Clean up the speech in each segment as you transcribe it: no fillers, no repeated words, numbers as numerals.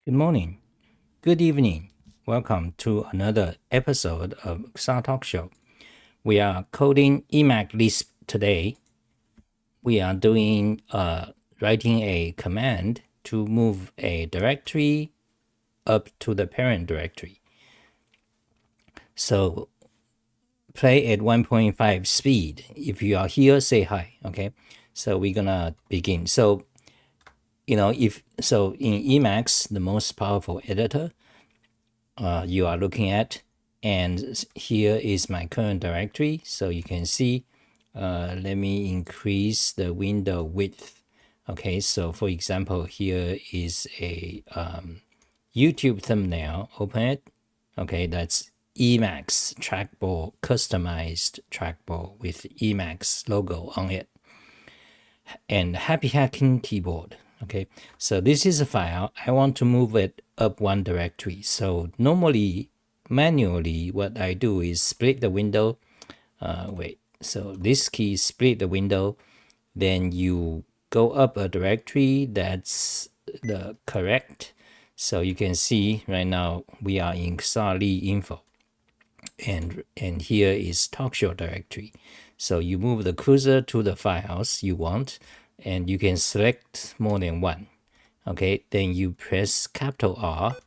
Good morning, good evening. Welcome to another episode of Xah Talk Show. We are coding Emacs Lisp today. We are doing writing a command to move a directory up to the parent directory. So play at 1.5 speed. If you are here, say hi. Okay. So we're gonna begin. So in Emacs, the most powerful editor you are looking at, and here is my current directory. So you can see, let me increase the window width. Okay, so for example, here is a YouTube thumbnail. Open it. Okay, that's Emacs trackball, customized trackball with Emacs logo on it, and happy hacking keyboard. Okay, so this is a file. I want to move it up one directory. So normally, manually, what I do is split the window. So this key split the window. Then you go up a directory that's the correct. So you can see right now we are in Xah Lee info. And here is talk show directory. So you move the cursor to the files you want, and you can select more than one. Okay, then you press capital R,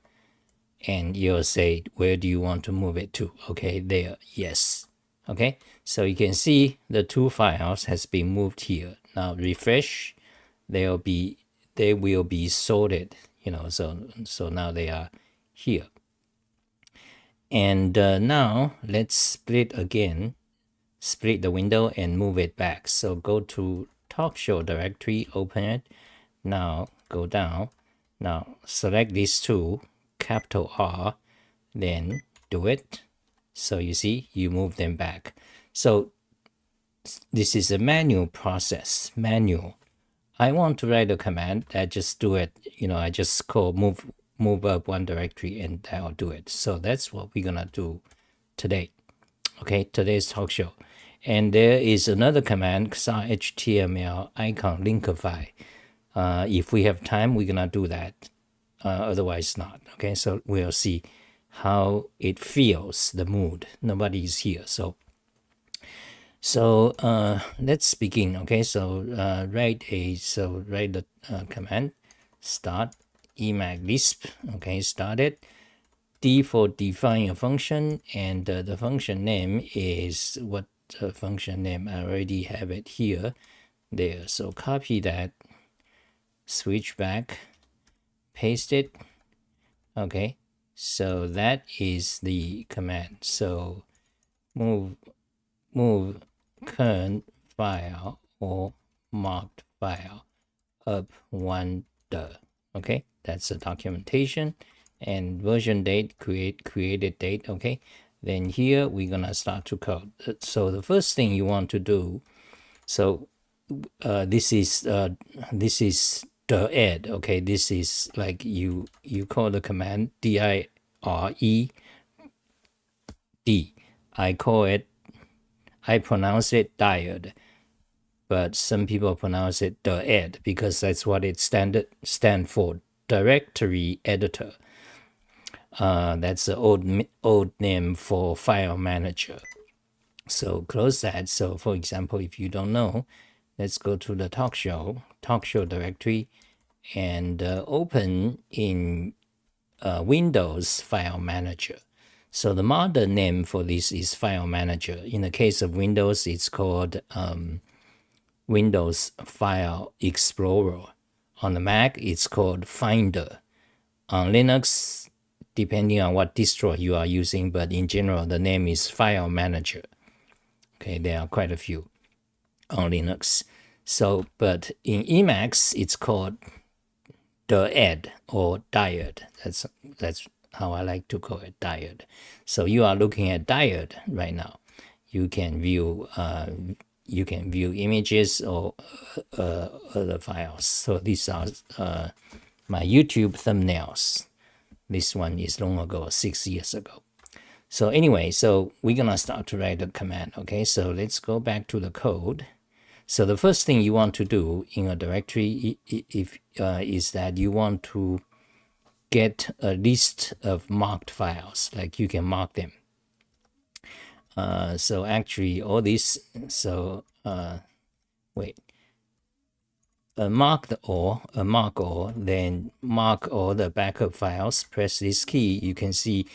and you'll say, where do you want to move it to? Okay, there, yes. Okay, so you can see the two files has been moved here. Now refresh, they will be sorted, so now they are here. And now let's split the window and move it back. So go to talk show directory, open it. Now go down. Now select these two, capital R, then do it. So you see, you move them back. So this is a manual process, manual. I want to write a command that just do it. I just call move up one directory and that'll do it. So that's what we're gonna do today. Okay, today's talk show. And there is another command, Xah HTML icon linkify. If we have time, we're gonna do that. Otherwise not. Okay, so we'll see how it feels, the mood. Nobody is here, so let's begin. Okay, so write the command start Emacs Lisp. Okay, start it. D for define a function, and the function name is what function name. I already have it here. There, so copy that, switch back, paste it. Okay, so that is the command. So move current file or marked file up one the. Okay, that's the documentation. And version date, created date. Okay, then here we're gonna start to code. So the first thing you want to do, so this is Dired. Okay, this is like you call the command DIRED. I pronounce it Dired, but some people pronounce it Dired because that's what it stand for, directory editor. That's the old name for file manager. So close that. So for example, if you don't know, let's go to the talk show directory and open in Windows File Manager. So the modern name for this is File Manager. In the case of Windows, it's called Windows File Explorer. On the Mac, it's called Finder. On Linux, depending on what distro you are using, but in general, the name is File Manager. Okay, there are quite a few on Linux. So, but in Emacs, it's called Dired or Dired. That's how I like to call it, Dired. So you are looking at Dired right now. You can view images or other files. So these are my YouTube thumbnails. This one is long ago, 6 years ago. So anyway, so we're gonna start to write the command. Okay, so let's go back to the code. So the first thing you want to do in a directory is that you want to get a list of marked files, like you can mark them. So actually all this, so wait, a mark all, then mark all the backup files, press this key, you can see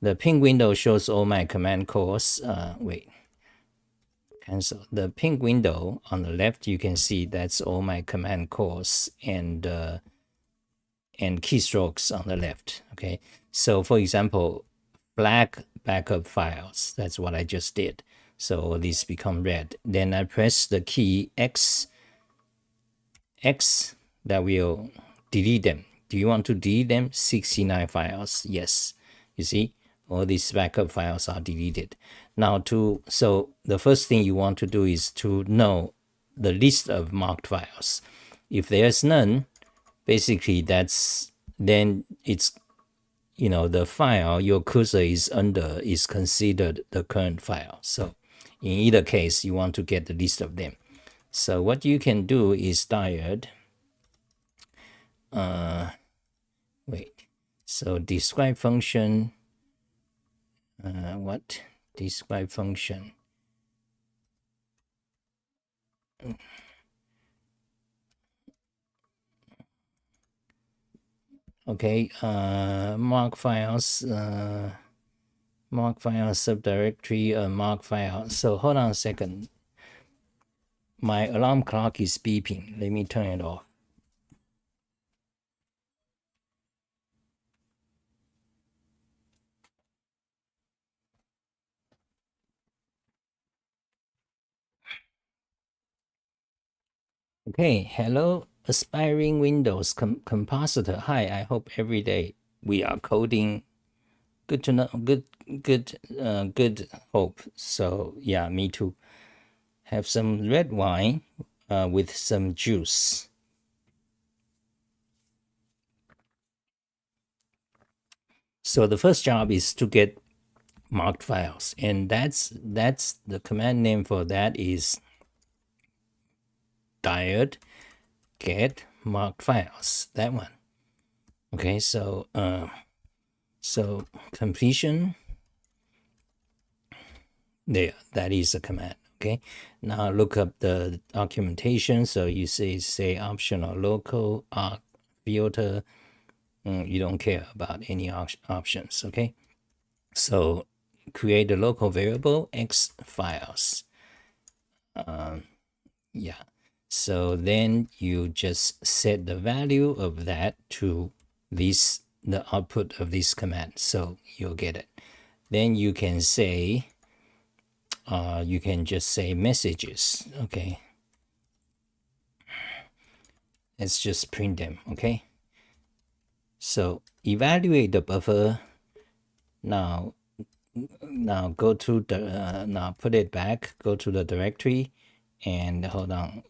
the pink window shows all my command calls. Cancel. The pink window on the left, you can see that's all my command calls and keystrokes on the left. Okay, so for example, black backup files, that's what I just did. So these become red. Then I press the key X, that will delete them. Do you want to delete them? 69 files. Yes. You see, all these backup files are deleted. Now so the first thing you want to do is to know the list of marked files. If there's none, basically then it's, the file your cursor is under is considered the current file. So in either case, you want to get the list of them. So what you can do is Dired. So describe function. Describe function? Okay, mark files, subdirectory, mark file. So hold on a second. My alarm clock is beeping. Let me turn it off. Okay, hello, aspiring Windows compositor. Hi, I hope every day we are coding. Good to know. Good hope. So yeah, me too. Have some red wine with some juice. So the first job is to get marked files, and that's the command name for that is Dired get marked files. That one. Okay, so so completion. There, that is a command. Okay, now look up the documentation. So you say optional local arc filter. You don't care about any options. Okay, so create a local variable X files. Yeah, so then you just set the value of that to this, the output of this command. So you'll get it. Then you can say, you can just say messages. Okay, let's just print them. Okay, so evaluate the buffer. Now go to the now put it back, go to the directory, and hold on,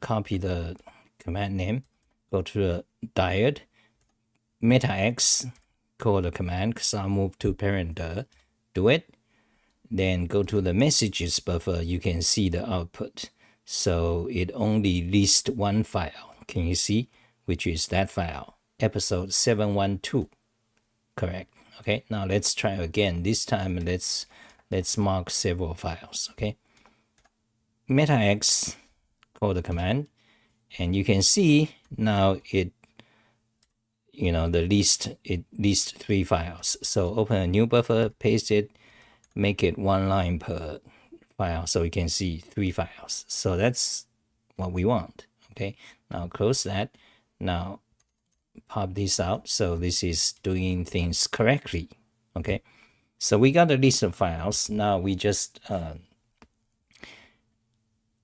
copy the command name, go to the Dired, meta x, call the command, Xah move to parent, do it. Then go to the messages buffer, you can see the output. So it only lists one file, can you see, which is that file, Ep712, correct. Okay, now let's try again. This time let's mark several files. Okay, meta x, call the command, and you can see now it, the list, it lists 3 files. So open a new buffer, paste it, make it 1 line per file, so you can see 3 files. So that's what we want. Okay, now close that. Now pop this out. So this is doing things correctly. Okay, so we got a list of files. Now we just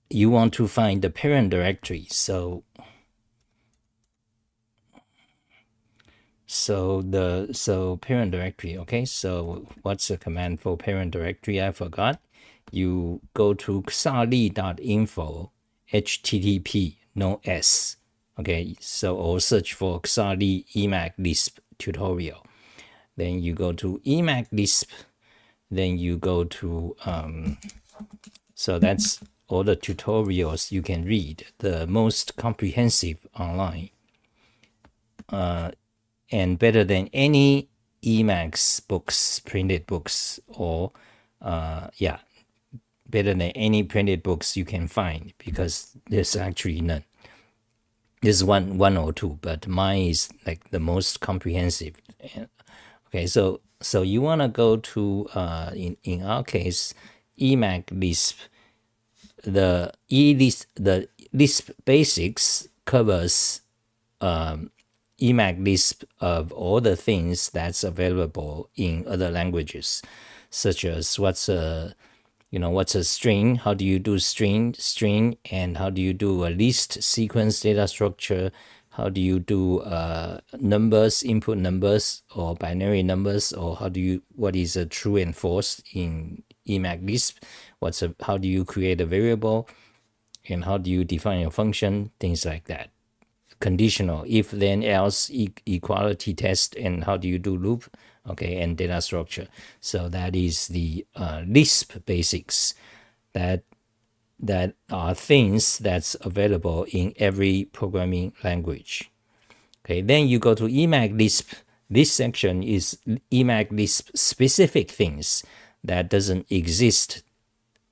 you want to find the parent directory. So parent directory. Okay, so what's the command for parent directory? I forgot. You go to xahlee.info, http, no s. Okay, so or search for Xah Lee Emacs Lisp tutorial. Then you go to Emacs Lisp. Then you go to so that's all the tutorials you can read, the most comprehensive online. and better than any Emacs books, printed books, or better than any printed books you can find, because there's actually none. There's one or two, but mine is like the most comprehensive. Okay, so you want to go to in our case, Emacs Lisp. The Lisp basics covers Emacs Lisp of all the things that's available in other languages, such as what's a string, how do you do string, and how do you do a list sequence data structure, how do you do numbers, input numbers or binary numbers, or what is a true and false in Emacs Lisp, how do you create a variable, and how do you define your function, things like that. Conditional, if then else, equality test, and how do you do loop, okay, and data structure. So that is the Lisp basics that are things that's available in every programming language. Okay, then you go to Emacs Lisp. This section is Emacs Lisp specific things that doesn't exist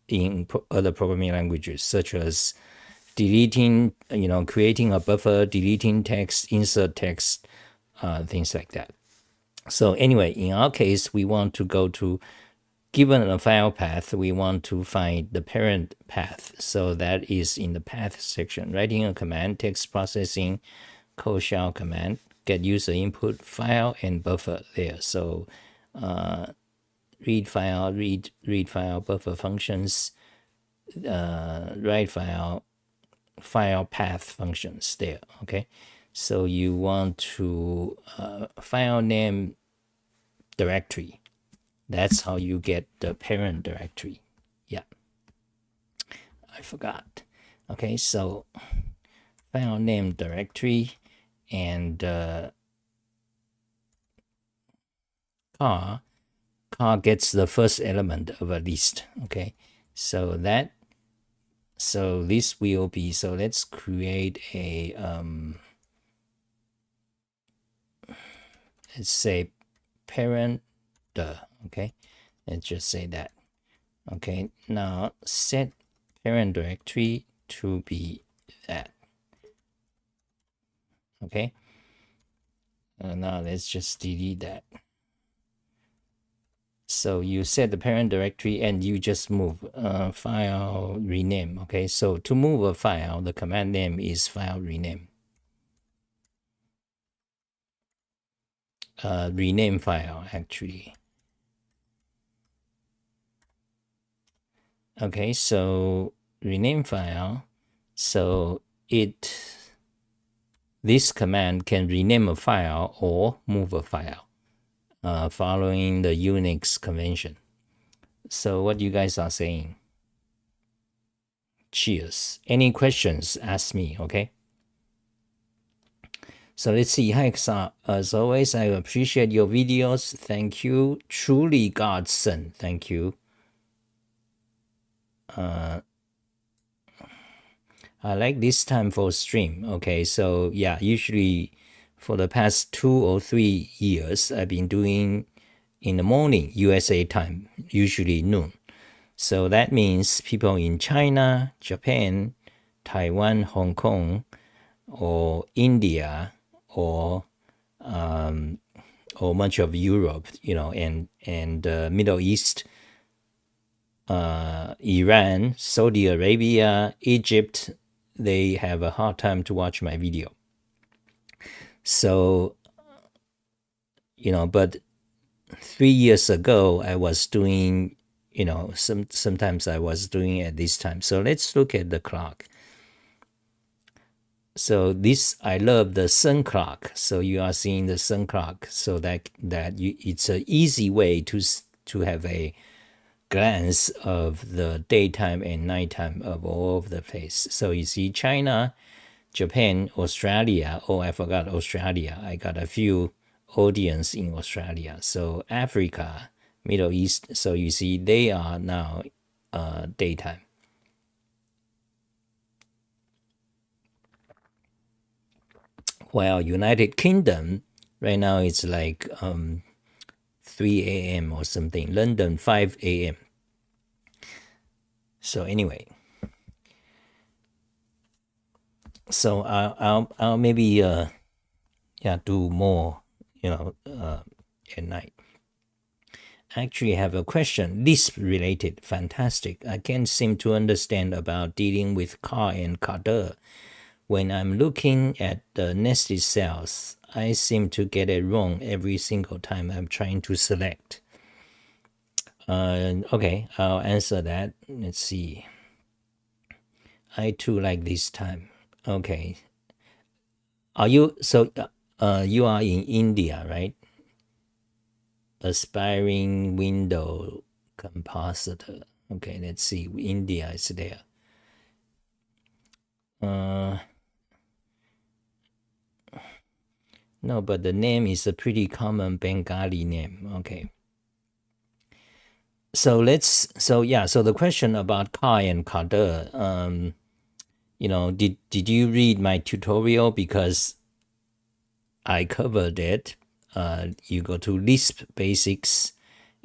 in other programming languages, such as deleting, creating a buffer, deleting text, insert text, things like that. So anyway, in our case, we want to go to, given a file path, we want to find the parent path. So that is in the path section, writing a command, text processing, code shell command, get user input, file, and buffer there. So read file, buffer functions, write file path functions there. Okay, so you want to file name directory. That's how you get the parent directory. Yeah, I forgot. Okay, so file name directory, and car gets the first element of a list. Okay, so this will be, so let's create a let's say parent, okay, let's just say that. Okay, now set parent directory to be that. Okay, now let's just delete that. So you set the parent directory and you just move file rename. Okay, so to move a file, the command name is file rename. Rename file, actually. Okay, so rename file. So this command can rename a file or move a file, following the Unix convention. So what you guys are saying? Cheers. Any questions, ask me, okay? So let's see. Hi, Xah. As always, I appreciate your videos. Thank you. Truly godsend. Thank you. I like this time for stream. Okay, so yeah, usually for the past 2 or 3 years, I've been doing in the morning, USA time, usually noon. So that means people in China, Japan, Taiwan, Hong Kong, or India, or much of Europe, and Middle East, Iran, Saudi Arabia, Egypt, they have a hard time to watch my video. So, but 3 years ago, I was doing, sometimes I was doing at this time. So let's look at the clock. So this, I love the sun clock. So you are seeing the sun clock. So it's an easy way to have a glance of the daytime and nighttime of all over the place. So you see China, Japan, Australia. Oh, I forgot Australia. I got a few audience in Australia. So Africa, Middle East. So you see they are now daytime. While United Kingdom, Right now it's like 3 a.m. or something. London 5 a.m. So anyway, so I'll maybe do more at night. I actually have a question, Lisp related. Fantastic. I can't seem to understand about dealing with car and cadre. When I'm looking at the nested cells, I seem to get it wrong every single time I'm trying to select. Okay, I'll answer that. Let's see. I too like this time. Okay. Are you you are in India, right? Aspiring window compositor. Okay, let's see. India is there. No, but the name is a pretty common Bengali name. Okay. So the question about Kai and Kader, did you read my tutorial? Because I covered it. You go to Lisp basics,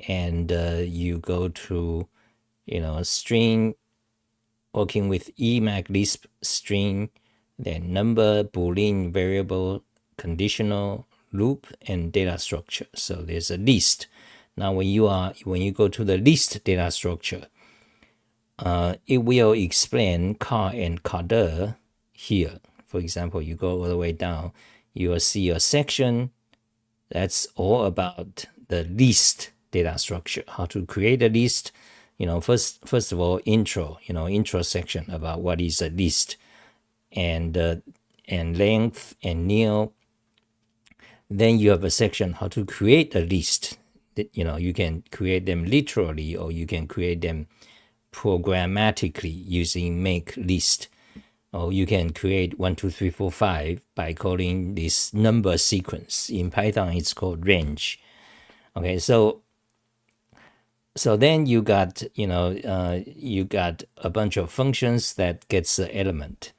and you go to string, working with Emacs Lisp string, then number, boolean, variable, conditional, loop, and data structure. So there's a list. Now when you go to the list data structure, it will explain car and cadre here. For example, you go all the way down, you will see a section that's all about the list data structure, how to create a list. First of all, intro section about what is a list, and length and nil. Then you have a section how to create a list. You can create them literally, or you can create them programmatically using make list, or you can create 1 2 3 4 5 by calling this number sequence. In Python it's called range. Okay, so then you got you got a bunch of functions that gets the element.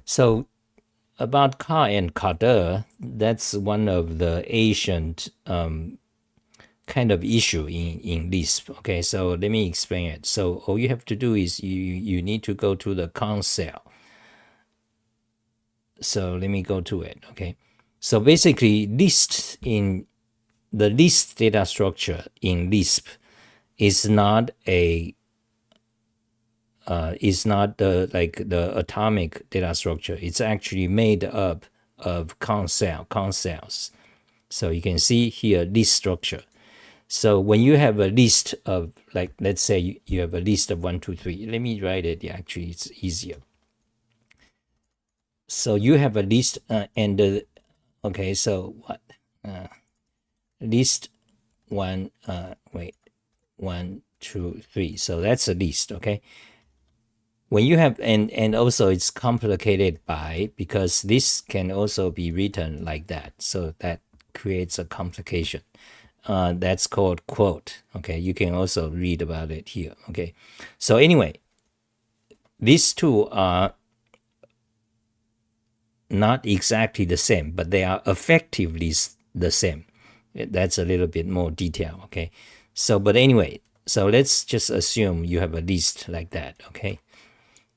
So about car and cadre, that's one of the ancient kind of issue in Lisp. Okay, so let me explain it. So all you have to do is you need to go to the console. So let me go to it. Okay, so basically list in the list data structure in Lisp is not the the atomic data structure. It's actually made up of consoles. So you can see here list structure. So when you have a list of, like, let's say you have a list of 1 2 3. Let me write it. Yeah, actually it's easier. So you have a list okay, so what list 1 1 2 3. So that's a list. Okay, when you have and also it's complicated because this can also be written like that, so that creates a complication. That's called quote. Okay, you can also read about it here. Okay, so anyway, these two are not exactly the same, but they are effectively the same. That's a little bit more detail. Okay, so but anyway, so let's just assume you have a list like that. Okay,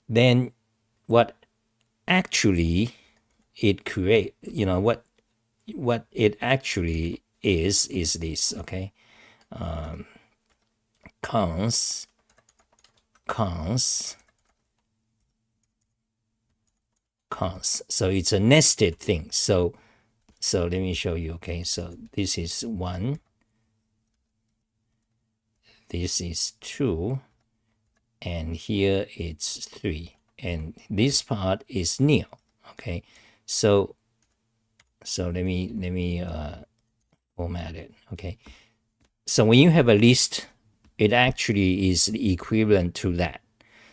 then what actually it create, what it actually is this. Okay, cons. So it's a nested thing. So let me show you. Okay, so this is 1, this is 2, and here it's 3, and this part is nil. Okay, so let me format it. Okay, so when you have a list, it actually is equivalent to that.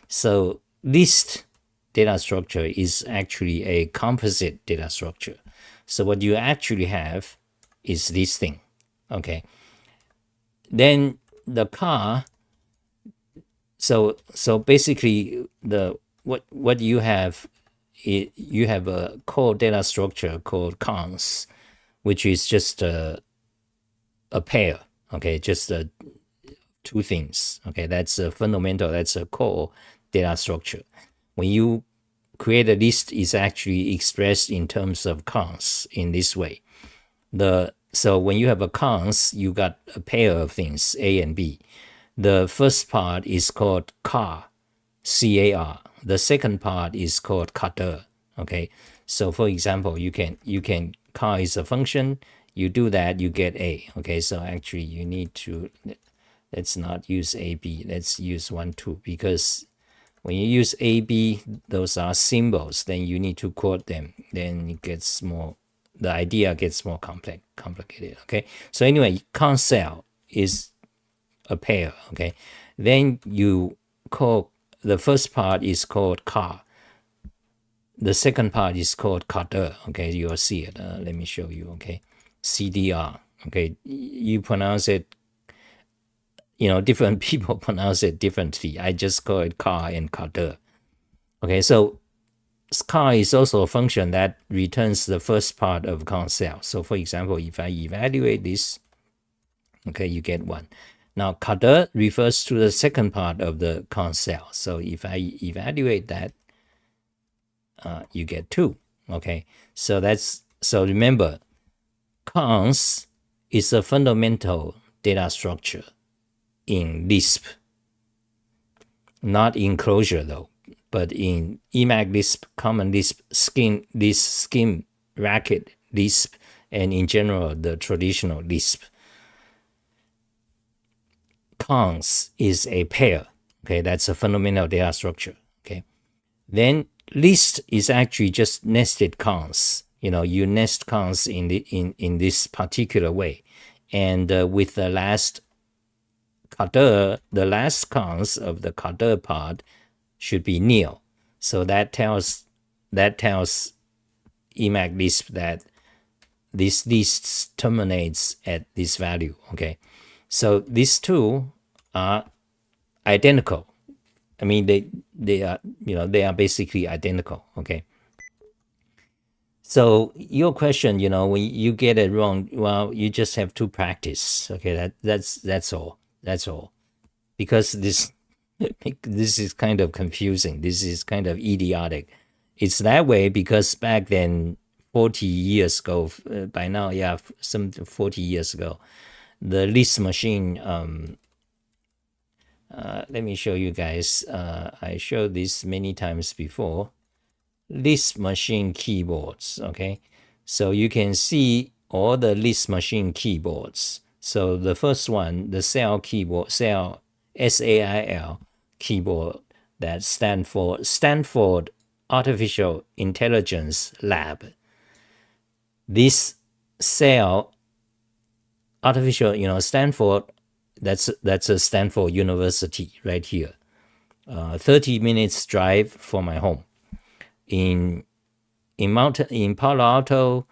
So list data structure is actually a composite data structure. So what you actually have is this thing. Okay, then the car. So basically what you have, you have a core data structure called cons, which is just a pair, okay, just two things, okay. That's a fundamental, that's a core data structure. When you create a list, is actually expressed in terms of cons in this way. So when you have a cons, you got a pair of things, A and B. The first part is called car, C-A-R. The second part is called cadre, okay. So for example, you can car is a function, you do that, you get A, okay. So actually you need to, let's not use A, B, let's use 1, 2, because when you use A, B, those are symbols, then you need to quote them, then it gets more, the idea gets more complicated, okay. So anyway, console is a pair, okay. Then you call, the first part is called car, the second part is called cadre, okay. You'll see it, let me show you, okay. CDR, okay. You pronounce it, different people pronounce it differently. I just call it car and cadre, okay. So car is also a function that returns the first part of console. So for example, if I evaluate this, okay, you get 1. Now cadre refers to the second part of the console. So if I evaluate that, you get 2, okay. So remember, cons is a fundamental data structure in Lisp, not in Clojure though, but in Emacs Lisp, Common Lisp, Scheme, Racket Lisp, and in general the traditional Lisp. Cons is a pair, okay. That's a fundamental data structure, okay. Then list is actually just nested cons. You nest cons in this particular way, and with the last cadre, the last cons of the cadre part should be nil. So that tells Emacs Lisp that this list terminates at this value, okay. So these two are identical. I mean, they are basically identical, okay. So your question, when you get it wrong, well, you just have to practice, okay. That's all. Because this is kind of confusing. This is kind of idiotic. It's that way because back then, 40 years ago, by now, yeah, some 40 years ago, the Lisp machine, let me show you guys. I showed this many times before. Lisp machine keyboards, okay? So you can see all the Lisp machine keyboards. So the first one, the SAIL keyboard, SAIL, S-A-I-L keyboard, that stands for Stanford Artificial Intelligence Lab. This SAIL artificial, Stanford, that's a Stanford University right here. 30 minutes drive from my home. In Palo Alto,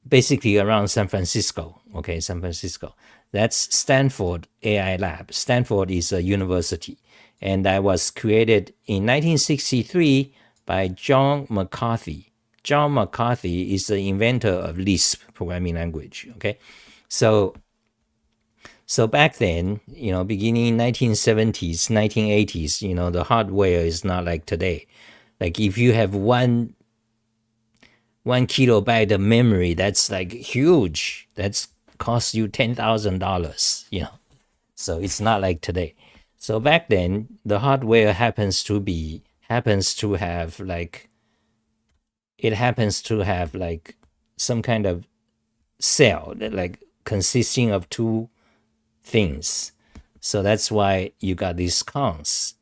basically around San Francisco, okay, San Francisco. That's Stanford AI Lab. Stanford is a university, and that was created in 1963 by John McCarthy. John McCarthy is the inventor of Lisp programming language, okay. So back then, beginning 1970s, 1980s, the hardware is not like today. Like if you have one kilobyte of memory, that's like huge. That's costs you $10,000, So it's not like today. So back then, the hardware happens to have some kind of cell that like consisting of two things. So that's why you got these cons.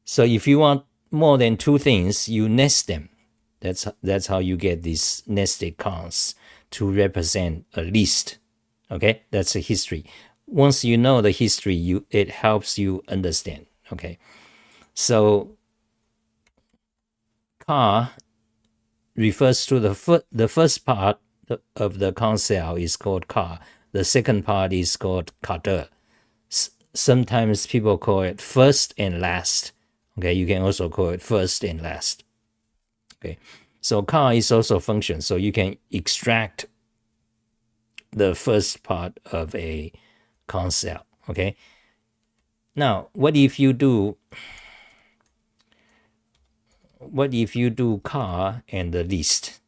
So if you want more than two things, you nest them. That's how you get these nested cons to represent a list. Okay, that's the history. Once you know the history, it helps you understand. Okay, so car refers to the first part of the console is called car. The second part is called cadre. Sometimes people call it first and last. Okay, you can also call it first and last. Okay, so car is also a function, so you can extract the first part of a const cell. Okay. Now, what if you do car and the list?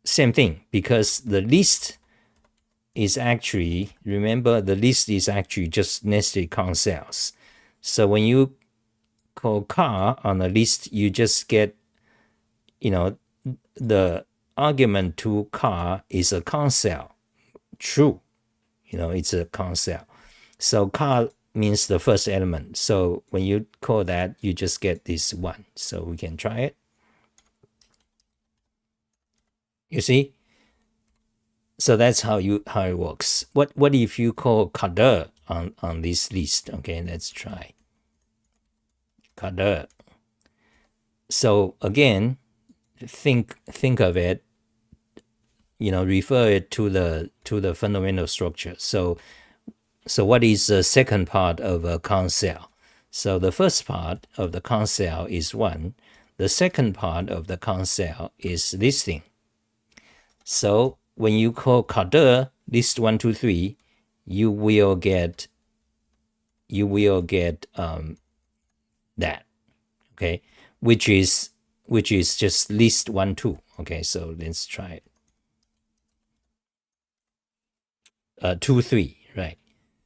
Same thing, because the list is actually, remember, the list is actually just nested const cells. So when you call car on a list, you just get, the argument to car is a const cell. True. It's a const cell. So car means the first element. So when you call that, you just get this one. So we can try it. You see? So that's how it works. What if you call cadre on this list? Okay, let's try cadre. So again, think of it. Refer it to the fundamental structure. So what is the second part of a const cell? So the first part of the const cell is 1. The second part of the const cell is this thing. So when you call cadre list 1, 2, 3, you will get that, okay, which is just list 1, 2. Okay, so let's try it. 2, 3, right?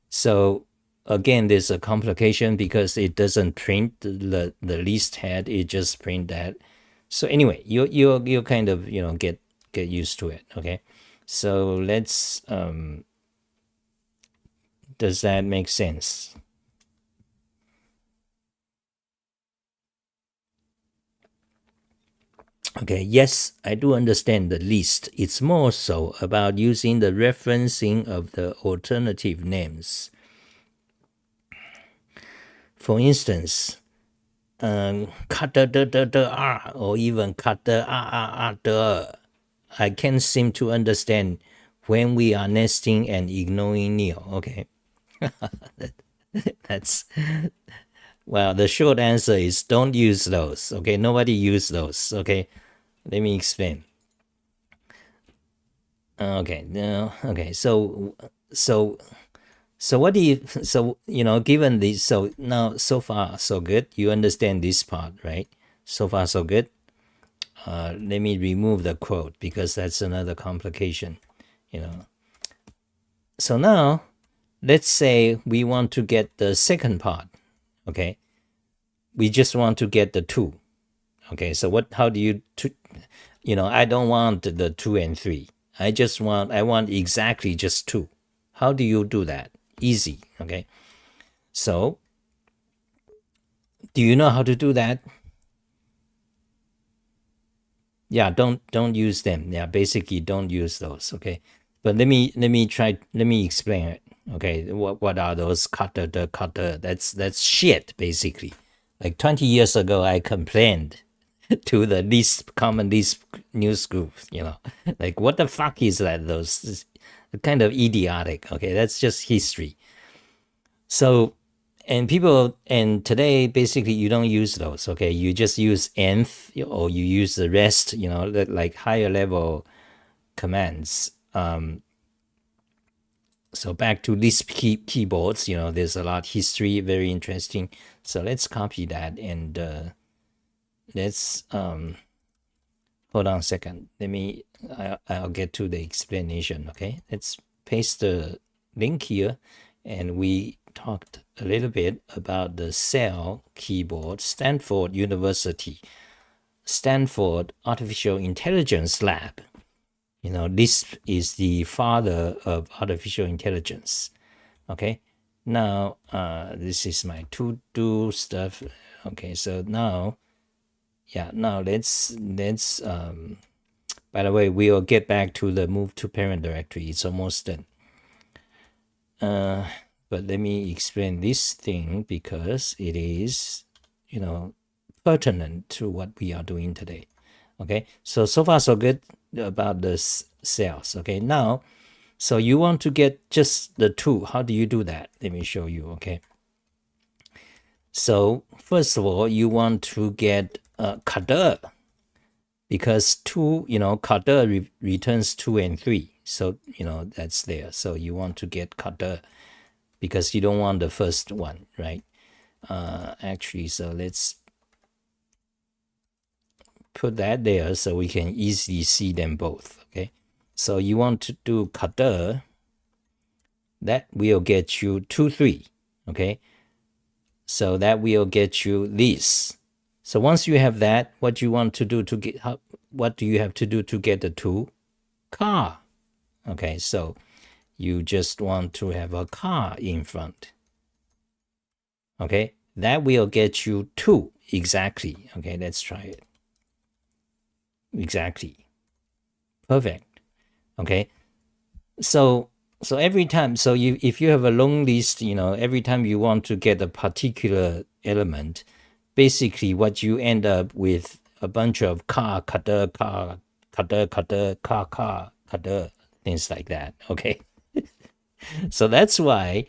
So again, there's a complication because it doesn't print the list head; it just print that. So anyway, you kind of get used to it. Okay, so let's does that make sense? Okay, yes, I do understand the list. It's more so about using the referencing of the alternative names. For instance, cut the r, or even cut the r. I can't seem to understand when we are nesting and ignoring neo. Okay, that's, well, the short answer is don't use those. Okay, nobody use those. Okay, let me explain. Okay, no, okay, so what do you, given this, so now, so far so good, you understand this part, right? So far so good. Let me remove the quote because that's another complication. So now let's say we want to get the second part. Okay, we just want to get the 2. Okay, so how do you I don't want the 2 and 3. I want exactly just 2. How do you do that? Easy. Okay, so do you know how to do that? Yeah, don't use them. Yeah, basically don't use those. Okay, but let me explain it. Okay, what are those cutter? That's shit basically. Like 20 years ago, I complained to the least common Lisp news group. Like what the fuck is that? Those kind of idiotic. Okay, that's just history. So, and today basically you don't use those. Okay, you just use nth, or you use the rest. Like higher level commands. So back to Lisp keyboards. There's a lot of history, very interesting. So let's copy that and let's hold on a second. I'll get to the explanation. Okay, let's paste the link here, and we talked a little bit about the cell keyboard. Stanford University, Stanford Artificial Intelligence Lab. Lisp is the father of artificial intelligence. Okay, now this is my to-do stuff. Okay, so now, let's by the way, we'll get back to the move to parent directory. It's almost done. But let me explain this thing because it is, pertinent to what we are doing today. Okay, so far so good about the cells. Okay, now, so you want to get just the 2. How do you do that? Let me show you. Okay, so first of all, you want to get cadre, because 2, cadre returns 2 and 3. So, that's there. So you want to get Kader because you don't want the first one, right? Actually, so let's put that there so we can easily see them both, okay? So you want to do Kader, that will get you 2, 3, okay? So that will get you this. So once you have that, what do you want to do to get, what do you have to do to get the 2? Car. Okay, so you just want to have a car in front. Okay, that will get you 2 exactly. Okay, let's try it. Exactly. Perfect. Okay, so every time, so if you have a long list, every time you want to get a particular element, basically what you end up with a bunch of car, things like that. Okay, so that's why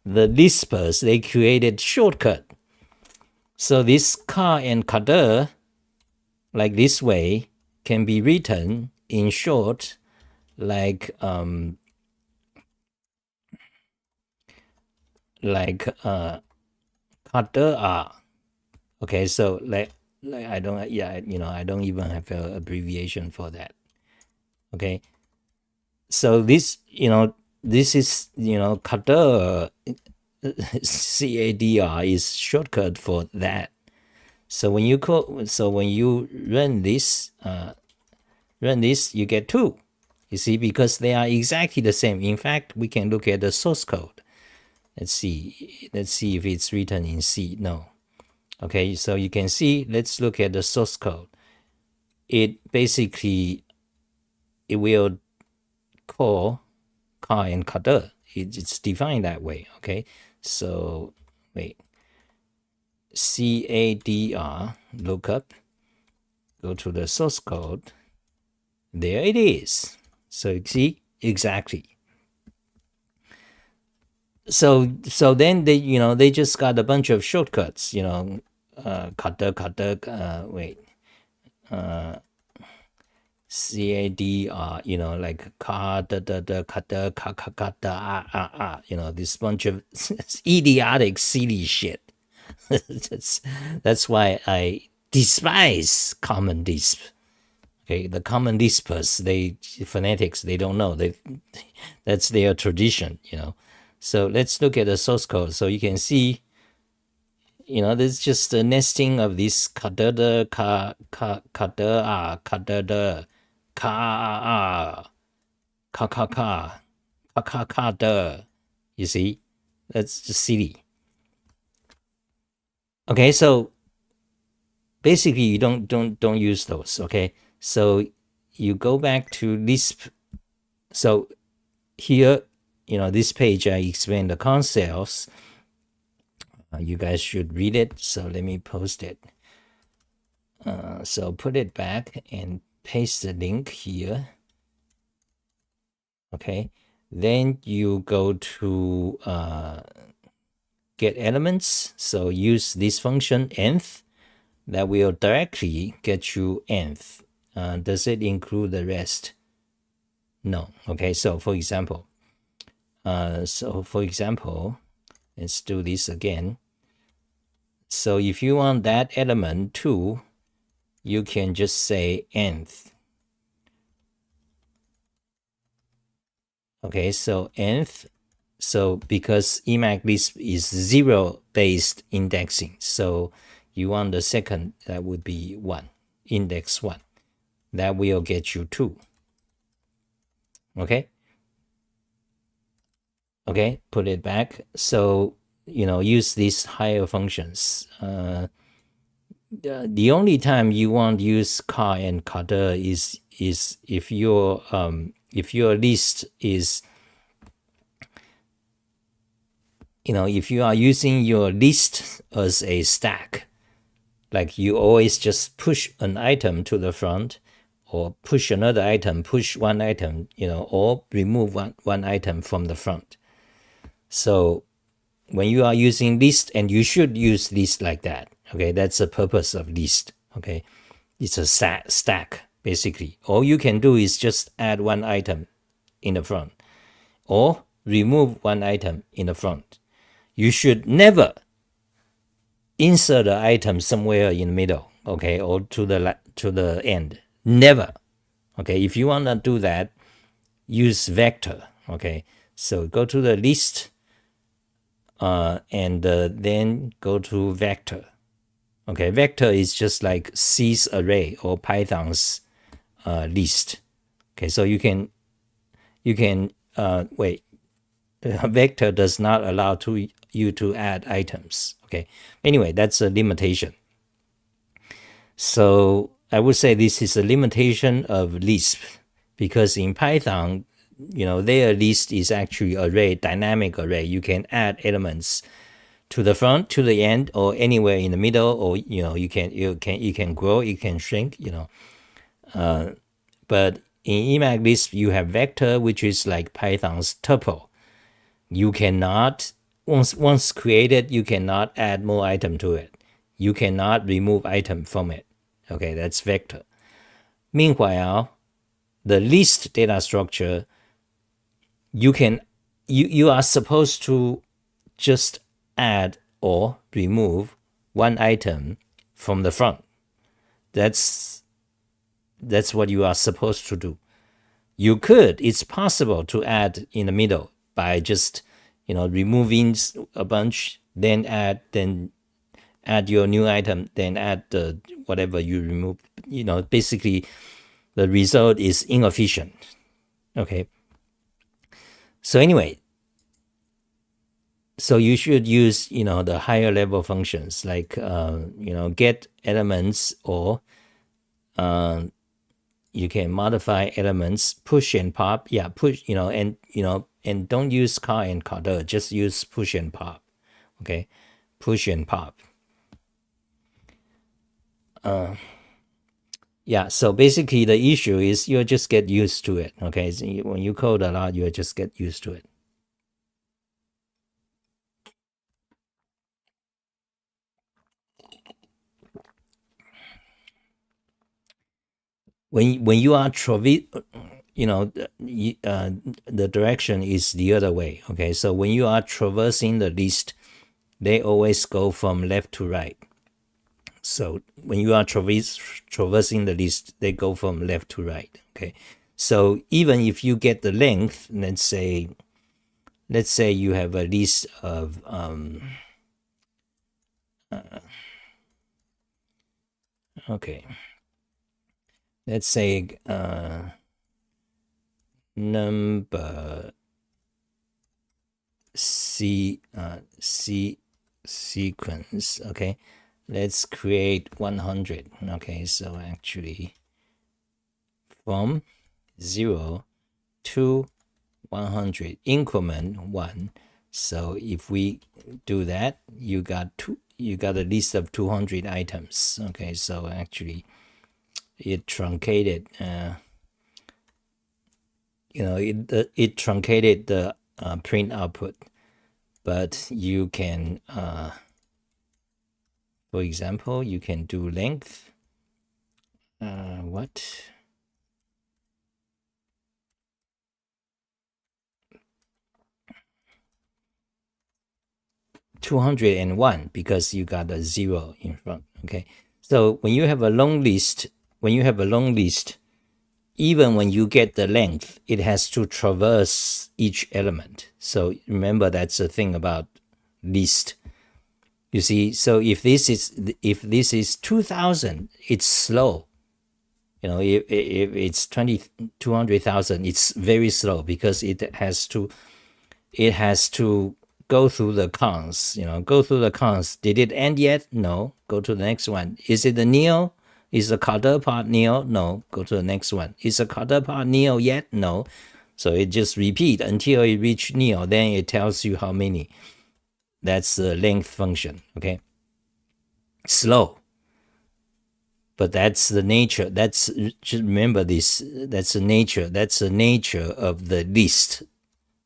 the Lispers, they created shortcut. So this car and kader, like this way, can be written in short, like kader are. Okay, so like I don't, I don't even have an abbreviation for that. Okay, so this, this is, kader, CADR is shortcut for that. So when you run this, you get 2. You see, because they are exactly the same. In fact, we can look at the source code. Let's see if it's written in C. No. Okay, so you can see, let's look at the source code. It basically, it will call car and kader. It's defined that way. Okay, so wait, CADR lookup, go to the source code. There it is. So you see, exactly. So then they just got a bunch of shortcuts, wait, CADR, like this bunch of idiotic, silly shit. That's why I despise Common Lisp. Okay, the Common Lispers, phonetics, they don't know. That's their tradition, So let's look at the source code. So you can see, there's just a nesting of this kader, kader. You see, that's just silly. Okay, so basically you don't use those. Okay, so you go back to Lisp. So here, this page I explain the concepts. You guys should read it. So let me post it. So put it back and paste the link here. Okay, then you go to get elements. So use this function nth, that will directly get you nth. Does it include the rest? No. Okay, so for example, let's do this again. So if you want that element 2, you can just say nth. Okay, so nth, so because Emacs Lisp is 0-based indexing, so you want the second, that would be 1, index 1. That will get you 2. Okay? Okay, put it back. So, use these higher functions. The only time you want to use car and kader is if your list is, if you are using your list as a stack, like you always just push an item to the front, or push another item, push one item, or remove one item from the front. So when you are using list, and you should use list like that, okay, that's the purpose of list. Okay, it's a stack basically. All you can do is just add one item in the front, or remove one item in the front. You should never insert the item somewhere in the middle, okay, or to the end. Never. Okay, if you want to do that, use vector. Okay, so go to the list and then go to vector. Okay, vector is just like C's array or Python's list. Okay, so you can wait. Vector does not allow you to add items. Okay, anyway, that's a limitation. So I would say this is a limitation of Lisp, because in Python, their list is actually array, dynamic array. You can add elements to the front, to the end, or anywhere in the middle, or you can grow, you can shrink, but in Emacs Lisp you have vector, which is like Python's tuple. You cannot, once created, you cannot add more item to it. You cannot remove item from it. Okay, that's vector. Meanwhile, the list data structure, you are supposed to just add or remove one item from the front. That's what you are supposed to do. It's possible to add in the middle by just removing a bunch, then add your new item, then add the whatever you remove. Basically the result is inefficient. Okay, so anyway, so you should use the higher level functions like get elements, or you can modify elements, push and pop. Yeah, push, and don't use car and carder, just use push and pop. Okay, push and pop. Yeah, so basically the issue is you just get used to it. Okay, so when you code a lot, you just get used to it. When you are the direction is the other way. Okay, so when you are traversing the list, they always go from left to right. So when you are traversing the list, they go from left to right. Okay, so even if you get the length, let's say you have a list of okay, let's say number sequence. Okay, let's create 100. Okay, so actually from 0 to 100, increment 1. So if we do that, you got a list of 200 items. Okay, so actually it truncated it truncated the print output, but you can for example, you can do length 201, because you got a 0 in front. Okay, so when you have a long list, even when you get the length, it has to traverse each element. So remember, that's the thing about list. You see, so if this is 2000, it's slow. If it's 200,000, it's very slow, because it has to go through the cons. Go through the cons. Did it end yet? No. Go to the next one. Is it the neo? Is the carder part neo? No. Go to the next one. Is the carder part neo yet? No. So it just repeat until it reach neo. Then it tells you how many. That's the length function. Okay. Slow. But that's the nature. Just remember this. That's the nature. That's the nature of the list.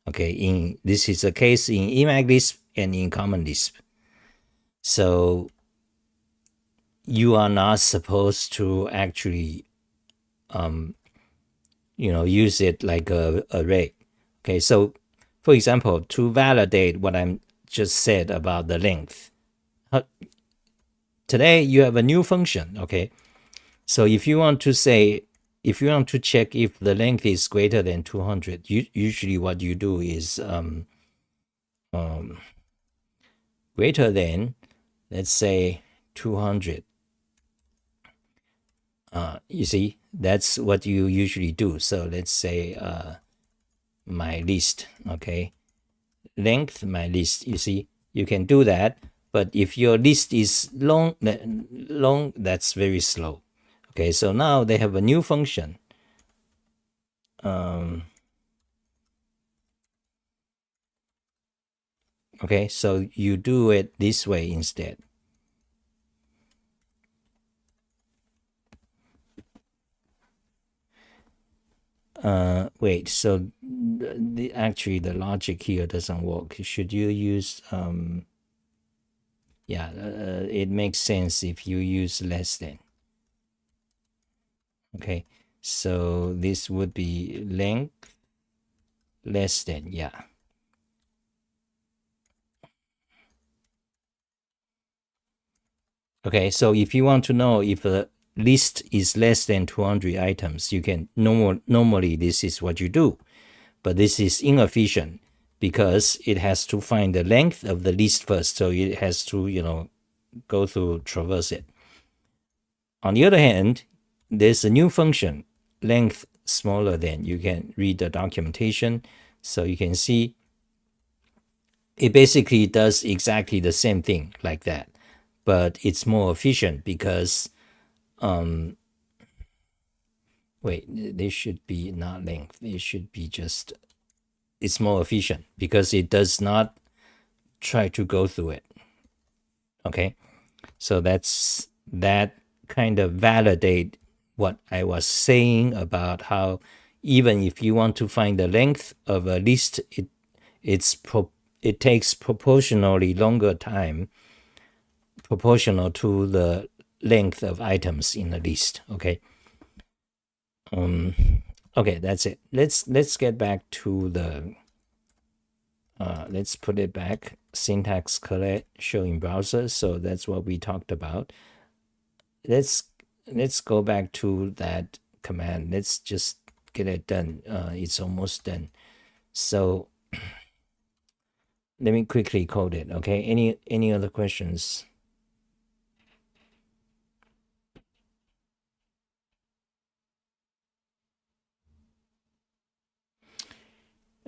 Okay. This is the case in Emacs Lisp and in Common Lisp. So you are not supposed to actually use it like a array. Okay, so for example, to validate what I'm just said about the length, today you have a new function. Okay, so if you want to check if the length is greater than 200, usually what you do is greater than, let's say, 200. You see, that's what you usually do. So let's say my list. Okay, length my list. You see, you can do that, but if your list is long, that's very slow. Okay, so now they have a new function. Okay, so you do it this way instead. Wait, so actually the logic here doesn't work. Should you use yeah, it makes sense if you use less than. Okay, so this would be length less than, yeah. Okay, so if you want to know if a list is less than 200 items, you can normally this is what you do, but this is inefficient because it has to find the length of the list first, so it has to go through traverse it. On the other hand, there's a new function, length smaller than. You can read the documentation, so you can see it basically does exactly the same thing like that, but it's more efficient because wait, this should be not length. It should be just, it's more efficient because it does not try to go through it. Okay, so that kind of validate what I was saying about how even if you want to find the length of a list, it takes proportionally longer time proportional to the length of items in the list. Okay. Okay, that's it. Let's get back to the let's put it back. Syntax correct, showing browser. So that's what we talked about. Let's go back to that command. Let's just get it done. It's almost done. So let me quickly code it. Okay. Any other questions?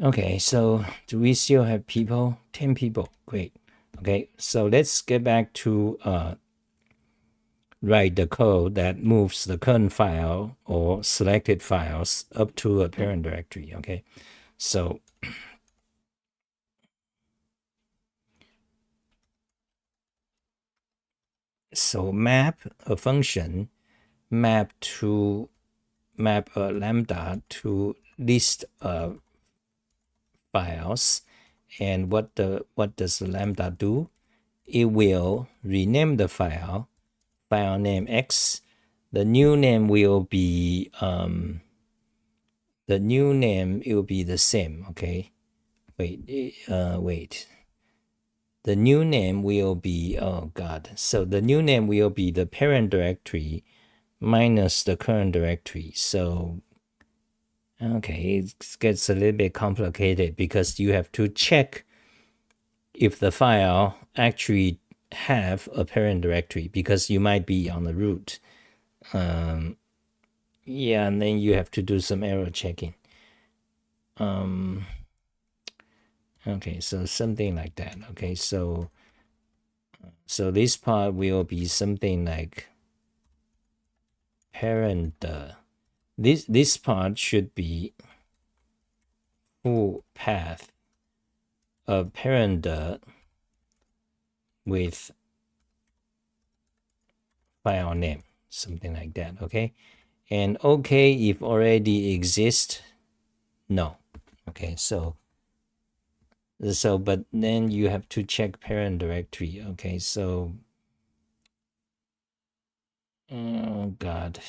Okay, so do we still have people? 10 people. Great. Okay, so let's get back to write the code that moves the current file or selected files up to a parent directory. Okay, so map a function, map a lambda to list of files, and what does the lambda do? It will rename the file name X. The new name will be the same. Okay, wait. The new name will be, oh god, so the new name will be the parent directory minus the current directory. So okay, it gets a little bit complicated because you have to check if the file actually have a parent directory because you might be on the root. Yeah, and then you have to do some error checking. Okay, so something like that. Okay, so this part will be something like parent. This part should be full path of parent with file name, something like that. Okay, and okay if already exists. No. Okay, so but then you have to check parent directory. Okay, so oh god,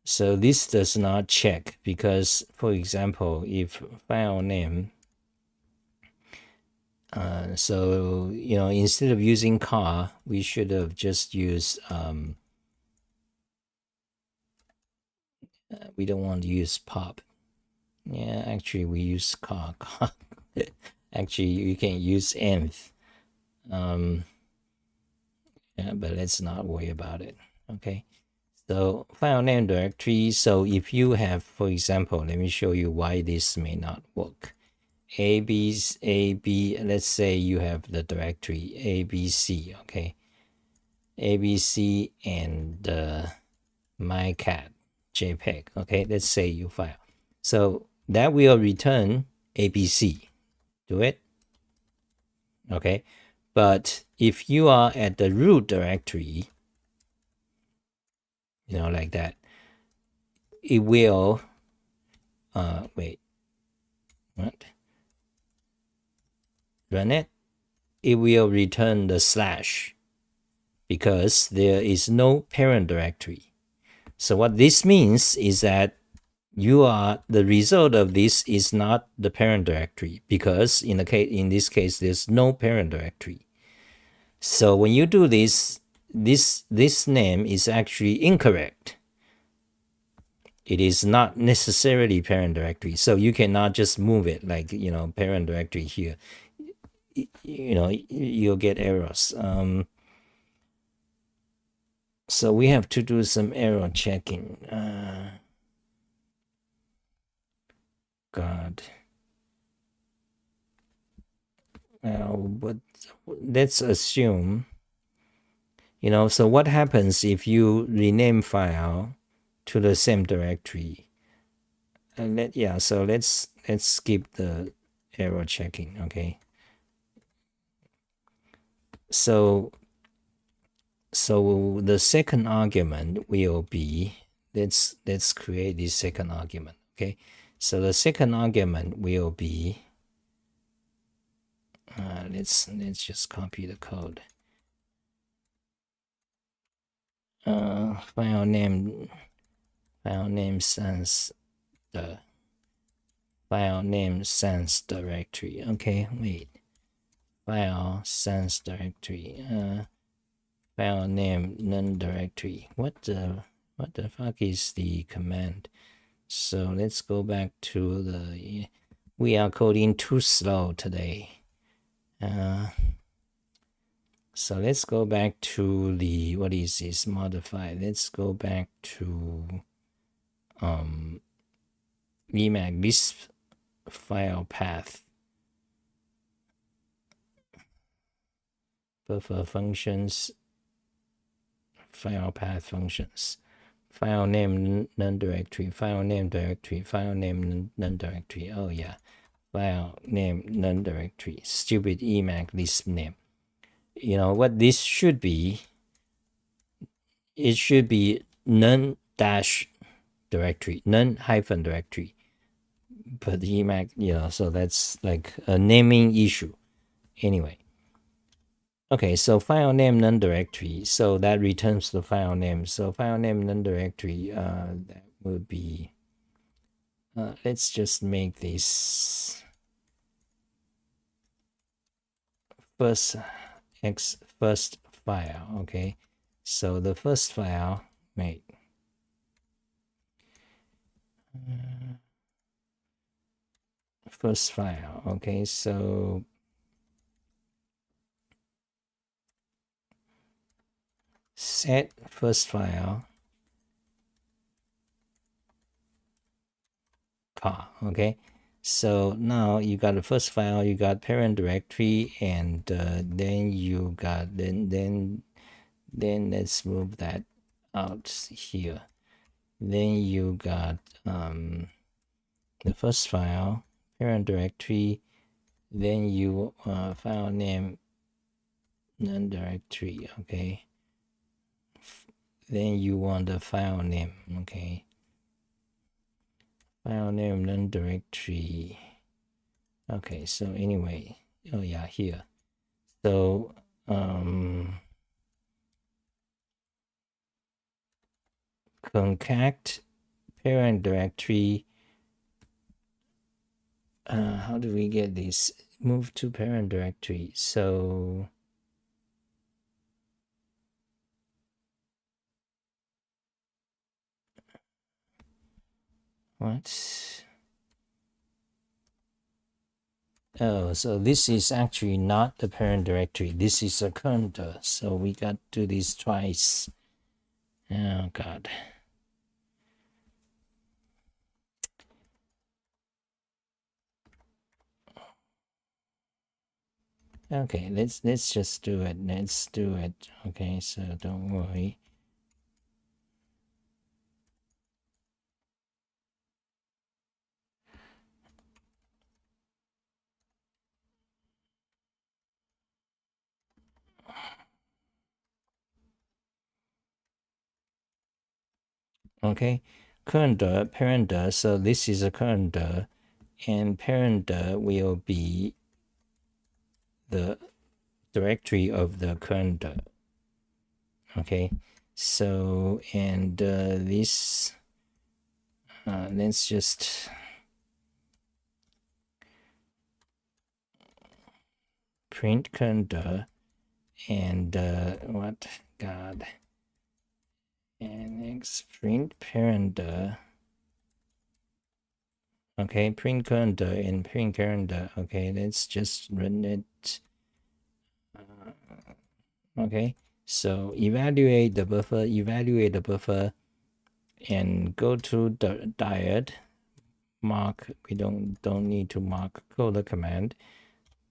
So this does not check because, for example, if file name, so instead of using car, we should have just used. We don't want to use pop. Yeah, actually, we use car. Actually, you can use env. Yeah, but let's not worry about it. Okay. So file name directory. So if you have, for example, let me show you why this may not work. AB, let's say you have the directory ABC, okay? ABC and my cat JPEG, okay? Let's say you file. So that will return ABC, do it? Okay. But if you are at the root directory, like that, it will, wait, what? Run it. It will return the slash because there is no parent directory. So what this means is that the result of this is not the parent directory because in this case there's no parent directory. So when you do this name is actually incorrect. It is not necessarily parent directory. So you cannot just move it like parent directory here. You'll get errors. So we have to do some error checking. God. Well, but let's assume, so what happens if you rename file to the same directory? So let's skip the error checking, okay? So the second argument will be, let's create this second argument, okay? So the second argument will be, let's just copy the code. File name sans the file name sans directory. Okay, wait. File sans directory. File name non directory. What the fuck is the command? So let's go back to the. We are coding too slow today. So let's go back to the, what is this, modify. Let's go back to Emacs Lisp file path. Buffer functions, file path functions. File name non-directory, file name directory, file name non-directory. Oh yeah, file name non-directory. Stupid Emacs Lisp name. What this should be? It should be non-directory, non-directory. But Emacs, so that's like a naming issue. Anyway. Okay, so file name non-directory. So that returns the file name. So file name non-directory, that would be, let's just make this first file, okay? So the first file, wait. First file, okay? So set first file car, okay? So now you got the first file, you got parent directory, and then you got then let's move that out here. Then you got the first file, parent directory, then you file name non-directory, okay? Then you want the file name, okay? File name non-directory. Okay, so anyway, oh yeah, here. So concat parent directory. How do we get this? Move to parent directory. So what? Oh, so this is actually not the parent directory. This is a current. So we got to do this twice. Oh God. Okay, let's just do it. Let's do it. Okay, so don't worry. Okay, current parent. So this is a current, and parent will be the directory of the current. Okay, so and this let's just print current and what God and next print parent. Okay, print current and print current. Okay, let's just run it. Okay, so evaluate the buffer, and go to the Dired. Mark. We don't need to mark. Call the command.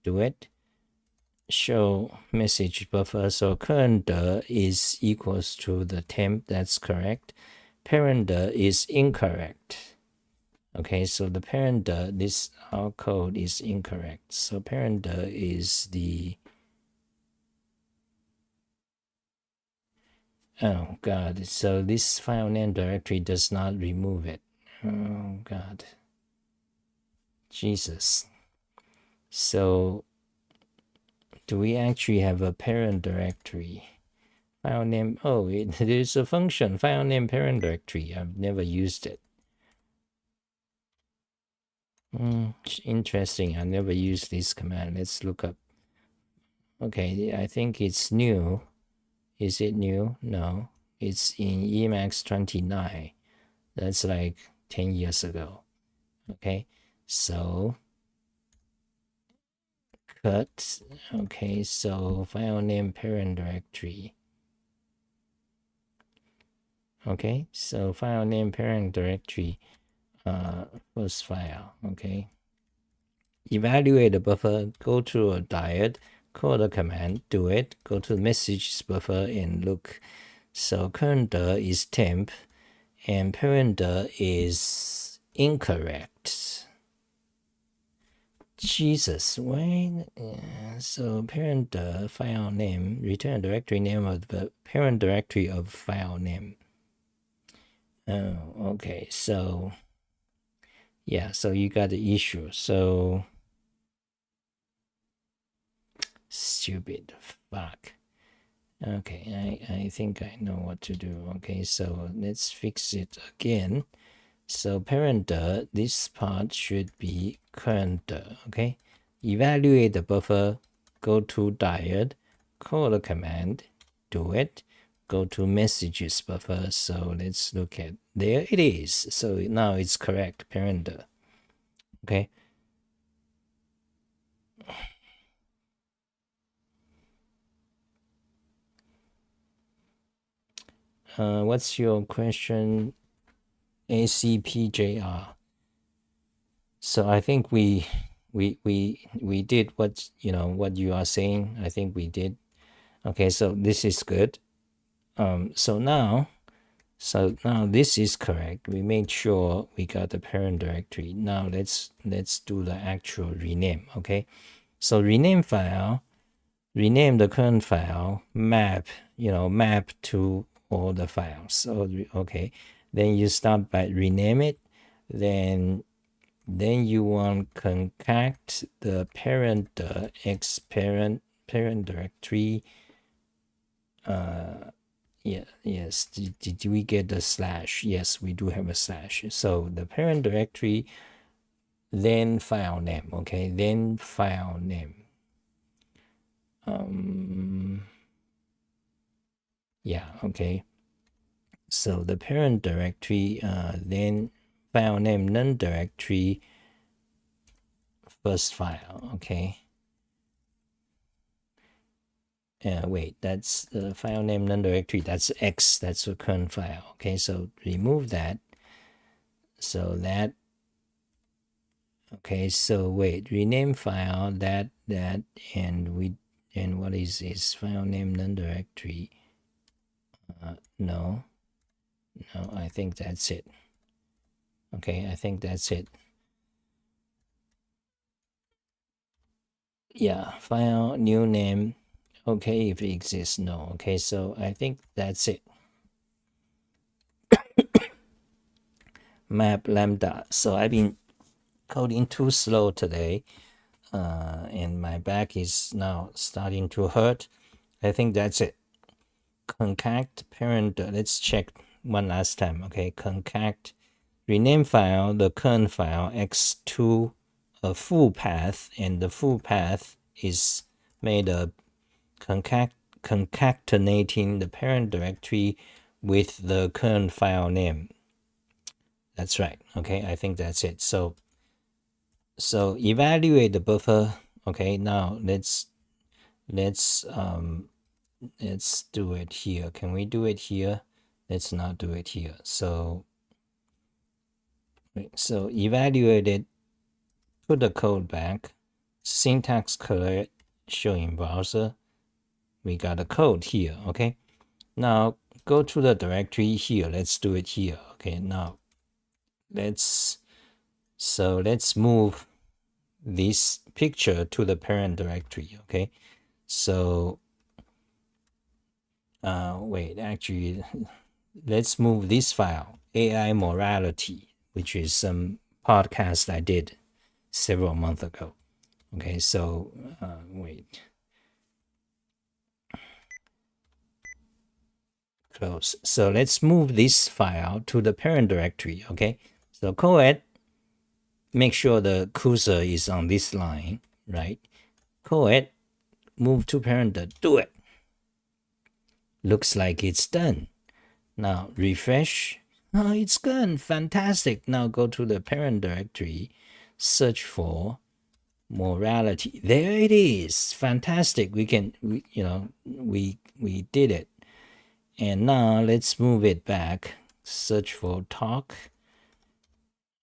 Do it. Show message buffer. So current is equals to the temp. That's correct. Parent is incorrect. Okay, so the parent, this our code is incorrect. So parent is the, oh God, so this file name directory does not remove it. Oh God, Jesus. So do we actually have a parent directory? File name, oh, there's a function, file name parent directory. I've never used it. Interesting. I never used this command. Let's look up. Okay, I think it's new. Is it new? No. It's in Emacs 29. That's like 10 years ago. Okay, so cut. Okay, so file name parent directory. Okay, so file name parent directory. First file. Okay. Evaluate the buffer, go to a Dired, call the command, do it, go to the messages buffer and look. So current is temp and parent is incorrect. Jesus, why? So parent file name, return directory name of the parent directory of file name. Oh, okay. So yeah, so you got the issue. So stupid fuck. Okay, I think I know what to do. Okay, so let's fix it again. So parent, this part should be current. Okay, evaluate the buffer, go to Dired, call the command, do it, go to messages buffer. So let's look at, there it is. So now it's correct, parent. Okay. What's your question? ACPJR. So I think we did what what you are saying. I think we did. Okay, so this is good. So now this is correct. We made sure we got the parent directory. Now let's do the actual rename. Okay, so rename file, rename the current file, map map to all the files. So okay, then you start by rename it, then you want concact the parent x parent directory Yeah, yes. Did we get the slash? Yes, we do have a slash. So the parent directory, then file name. Okay, then file name. Yeah, okay. So the parent directory, then file name non directory, first file. Okay. Wait, that's the file name non directory. That's X. That's the current file. Okay, so remove that. So that. Okay, so wait, rename file that, and what is this file name non directory? No, I think that's it. Okay, I think that's it. Yeah, file new name. Okay, if it exists, no. Okay, so I think that's it. Map lambda. So I've been coding too slow today, and my back is now starting to hurt. I think that's it. Concat parent. Let's check one last time. Okay, concat rename file, the current file x2 a full path, and the full path is made of concatenating the parent directory with the current file name. That's right. Okay, I think that's it. So evaluate the buffer. Okay, now let's do it here. Can we do it here? Let's not do it here. So evaluate it, put the code back, syntax correct, show in browser. We got a code here. Okay, now go to the directory here. Let's do it here. Okay, now let's move this picture to the parent directory. Okay, so wait, actually, let's move this file, AI Morality, which is some podcast I did several months ago. Okay, so wait, close. So let's move this file to the parent directory. Okay, so co-ed, make sure the cursor is on this line, right? Co-ed, move to parent, do it. Looks like it's done. Now refresh. Oh, it's gone. Fantastic. Now go to the parent directory, search for morality. There it is. Fantastic. We did it. And now let's move it back. Search for talk.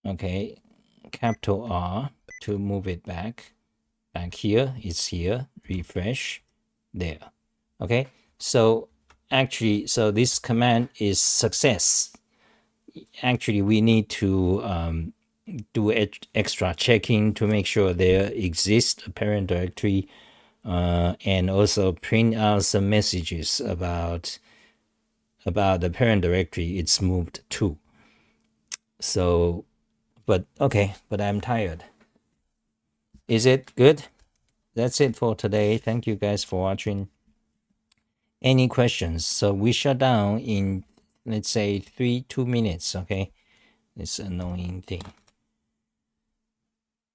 Okay, capital R to move it back. Back here, it's here. Refresh. There. Okay, so actually, so this command is success. Actually, we need to do extra checking to make sure there exists a parent directory, and also print out some messages about the parent directory it's moved to. So, but okay, but I'm tired. Is it good? That's it for today. Thank you guys for watching. Any questions? So we shut down in, let's say, 2 minutes. Okay, this annoying thing.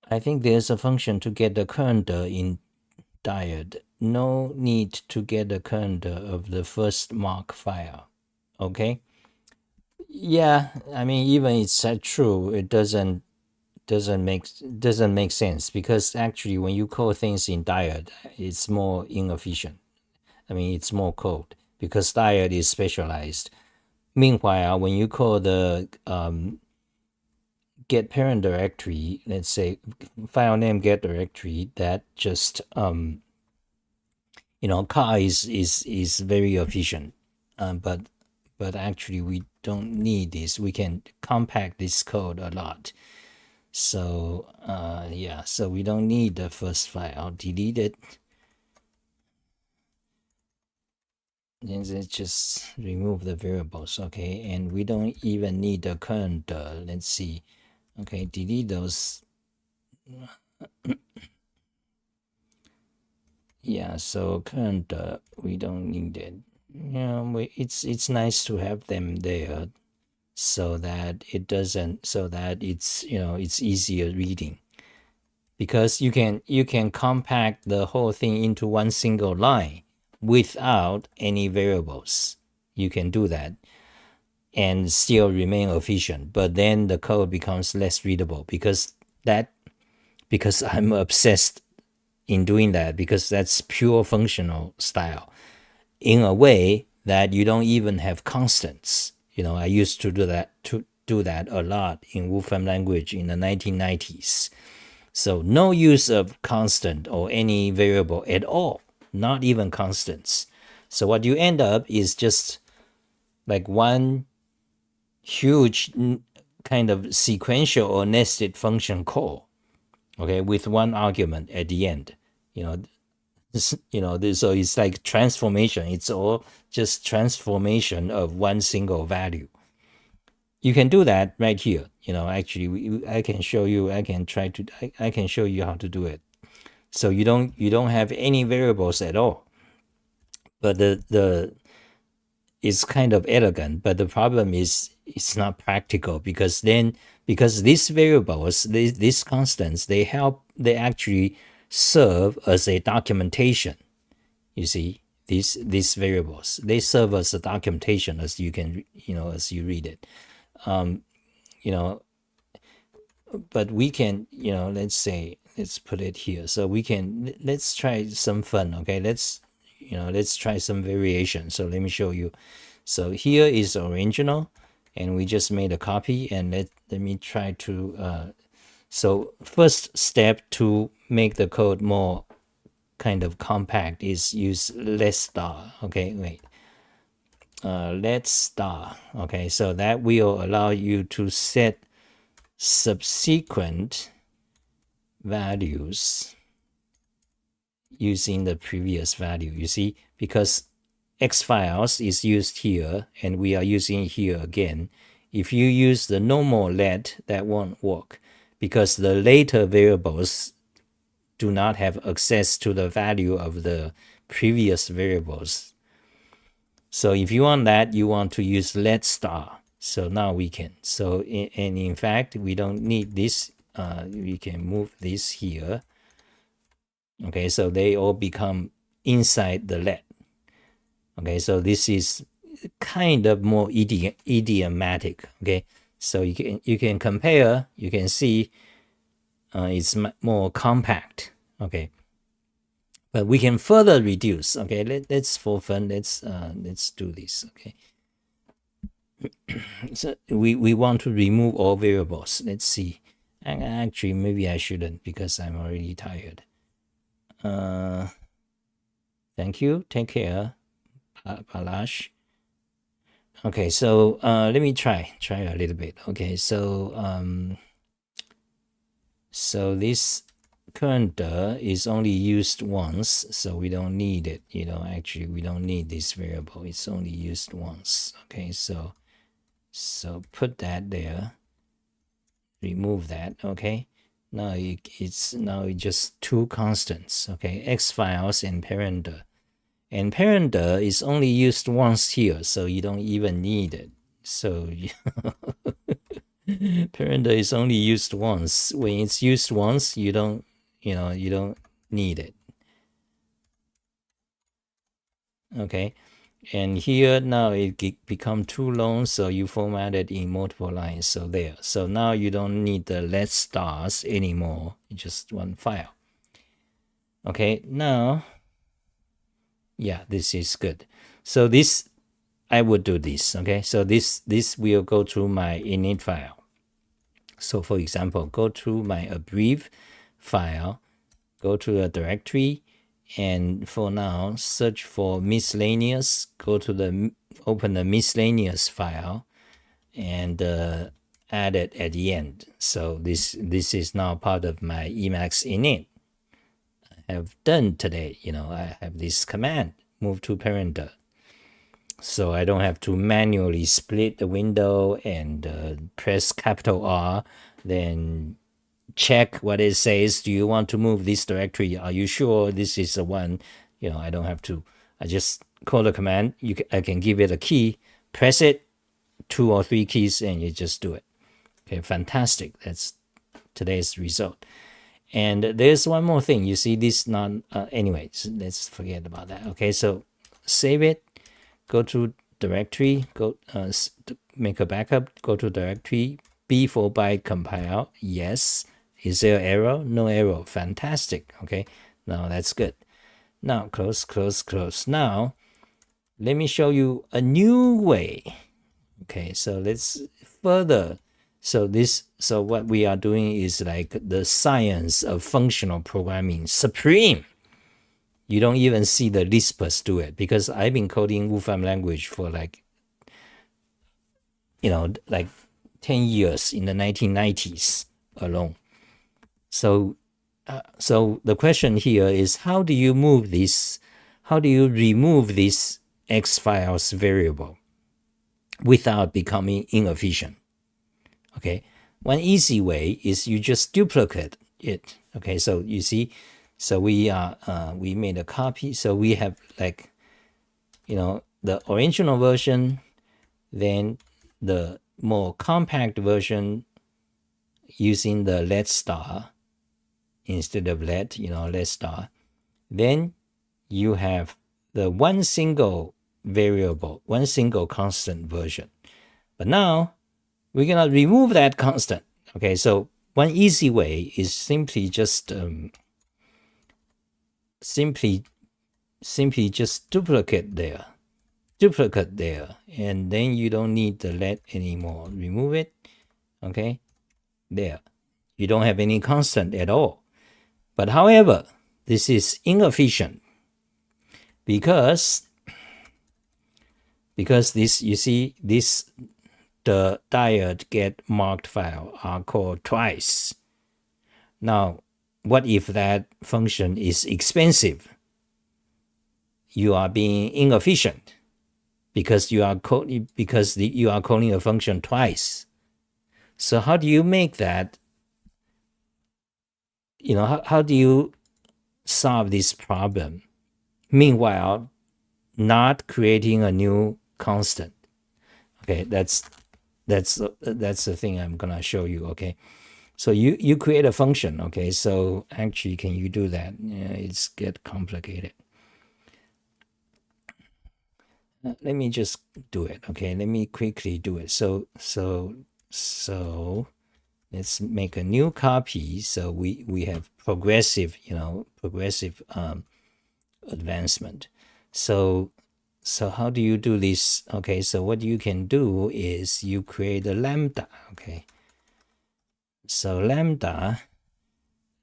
I think there's a function to get the current in Dired. No need to get the current of the first mark file. Okay. Yeah, I mean, even it's true, it doesn't make sense, because actually when you call things in Dired, it's more inefficient. I mean, it's more code because Dired is specialized. Meanwhile, when you call the get parent directory, let's say file name get directory, that just car is very efficient, but actually we don't need this. We can compact this code a lot. So yeah, so we don't need the first file. I'll delete it. And then just remove the variables. Okay, and we don't even need the current. Let's see. Okay, delete those. Yeah, so current we don't need it. it's nice to have them there so that it doesn't, so that it's, it's easier reading, because you can compact the whole thing into one single line without any variables. You can do that and still remain efficient, but then the code becomes less readable because I'm obsessed in doing that, because that's pure functional style in a way that you don't even have constants. I used to do that a lot in Wolfram language in the 1990s. So no use of constant or any variable at all, not even constants. So what you end up is just like one huge kind of sequential or nested function call, okay, with one argument at the end. So it's like transformation. It's all just transformation of one single value. You can do that right here. Actually, I can show you. I can show you how to do it. So you don't have any variables at all. But the it's kind of elegant. But the problem is it's not practical, because these variables, these constants, they actually serve as a documentation. You see, these variables, they serve as a documentation as you can, as you read it. But we can, let's put it here. So let's try some fun. Okay, let's try some variation. So let me show you. So here is the original, and we just made a copy, and let me try to so first step to make the code more kind of compact is use let star. Okay, wait. Let star. Okay, so that will allow you to set subsequent values using the previous value. You see, because X files is used here and we are using here again. If you use the normal let, that won't work, because the later variables do not have access to the value of the previous variables. So if you want that, you want to use let star. So now we can. So and in fact, we don't need this. We can move this here. Okay, so they all become inside the let. Okay, so this is kind of more idiomatic. Okay, so you can compare. You can see it's more compact. Okay, but we can further reduce. Okay, let's for fun. Let's do this. Okay. So we want to remove all variables. Let's see. Actually, maybe I shouldn't, because I'm already tired. Thank you. Take care, Palash. Okay, so let me try a little bit. Okay, so so this current is only used once, so we don't need it. Actually, we don't need this variable. It's only used once. Okay, so put that there. Remove that. Okay, now it's just two constants. Okay, X files and parent. And parent is only used once here, so you don't even need it. So parent is only used once. When it's used once, you don't need it. Okay, and here now it become too long, so you format it in multiple lines. So there. So now you don't need the let stars anymore. Just one file. Okay, now, yeah, this is good. So this, I would do this. Okay, so this will go to my init file. So for example, go to my abbrev file, go to the directory, and for now, search for miscellaneous. Go to open the miscellaneous file, and add it at the end. So this is now part of my Emacs init. I have done today. I have this command, move to parent. So I don't have to manually split the window and press capital R, then check what it says. Do you want to move this directory? Are you sure this is the one? I don't have to. I just call the command, I can give it a key, press it, 2 or 3 keys, and you just do it. Okay, fantastic. That's today's result. And there's one more thing. You see this anyways, let's forget about that. Okay, so save it, go to directory, go make a backup, go to directory, B for byte compile. Yes. Is there error? No error. Fantastic. Okay, now that's good. Now close, close, close. Now let me show you a new way. Okay, so let's further. So what we are doing is like the science of functional programming supreme. You don't even see the Lispers do it, because I've been coding Wolfram language for like 10 years in the 1990s alone. So the question here is, how do you move this? How do you remove this X files variable without becoming inefficient? Okay, one easy way is you just duplicate it. Okay, so you see, so we made a copy. So we have like, the original version, then the more compact version using the let star instead of let star. Then you have the one single variable, one single constant version. But now we're gonna remove that constant. Okay, so one easy way is simply just just duplicate there, and then you don't need the let anymore. Remove it. Okay, there. You don't have any constant at all. But however, this is inefficient because this, you see, this the Dired get marked file are called twice. Now, what if that function is expensive? You are being inefficient because you are calling a function twice. So how do you make that? How do you solve this problem? Meanwhile, not creating a new constant. Okay, that's the thing I'm gonna show you. Okay, so you create a function. Okay, so actually, can you do that? It's get complicated. Let me just do it. Okay, let me quickly do it. So let's make a new copy. So we have progressive advancement. So how do you do this? Okay, so what you can do is you create a lambda. Okay, so lambda,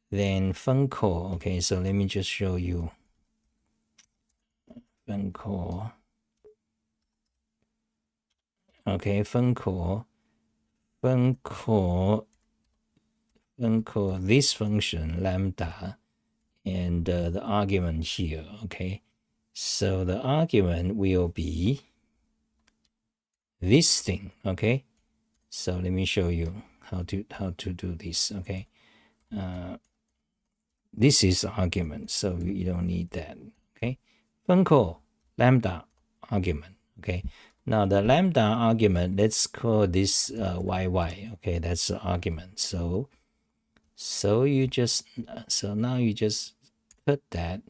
then fun call. Okay, so let me just show you fun call. Okay, fun call this function lambda, and the argument here. Okay, so the argument will be this thing. Okay, so let me show you how to do this. Okay, this is argument, so you don't need that. Okay, fun call lambda argument. Okay, now the lambda argument, let's call this yy. Okay, that's the argument. So you just now you just cut that.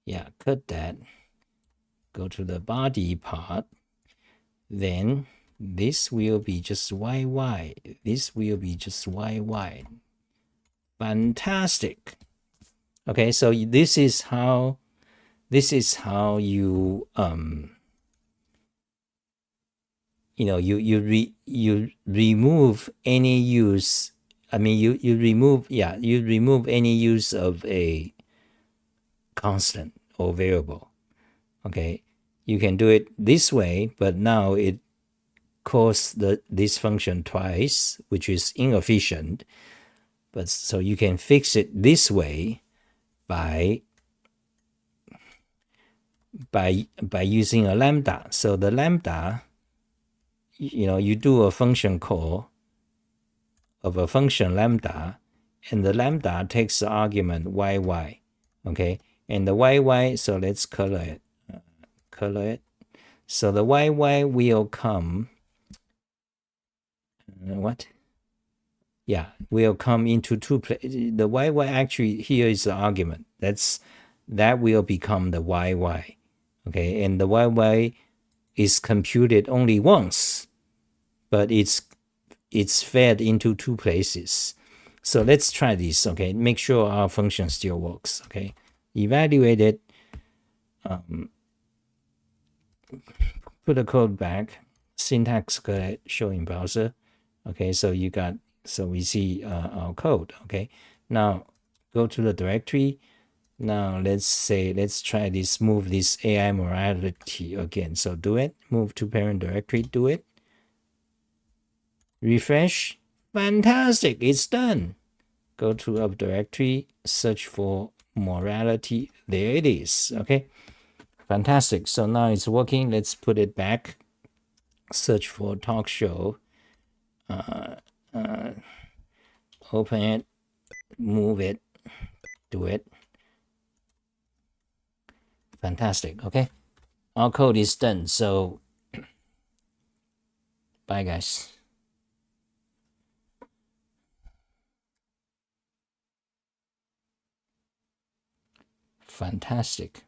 Yeah, cut that. Go to the body part. Then this will be just yy. This will be just yy. Fantastic. Okay, so this is how you you remove any use. I mean, you remove any use of a constant or variable. Okay, you can do it this way, but now it calls this function twice, which is inefficient. But so you can fix it this way by using a lambda. So the lambda, you do a function call of a function lambda, and the lambda takes the argument yy. Okay, and the yy, so let's color it. color it. So the YY will come. What? Yeah, will come into two places. The YY actually here is the argument. That will become the YY. Okay, and the YY is computed only once, but it's fed into two places. So let's try this. Okay, make sure our function still works. Okay, evaluate it. Put the code back. Syntax correct, show in browser. Okay, so we see our code. Okay, now go to the directory. Now let's try this, move this AI morality again. So do it, move to parent directory, do it. Refresh, fantastic, it's done. Go to up directory, search for morality, there it is. Okay, fantastic. So now it's working. Let's put it back, search for talk show, open it, move it, do it. Fantastic. Okay, our code is done. So bye guys. Fantastic.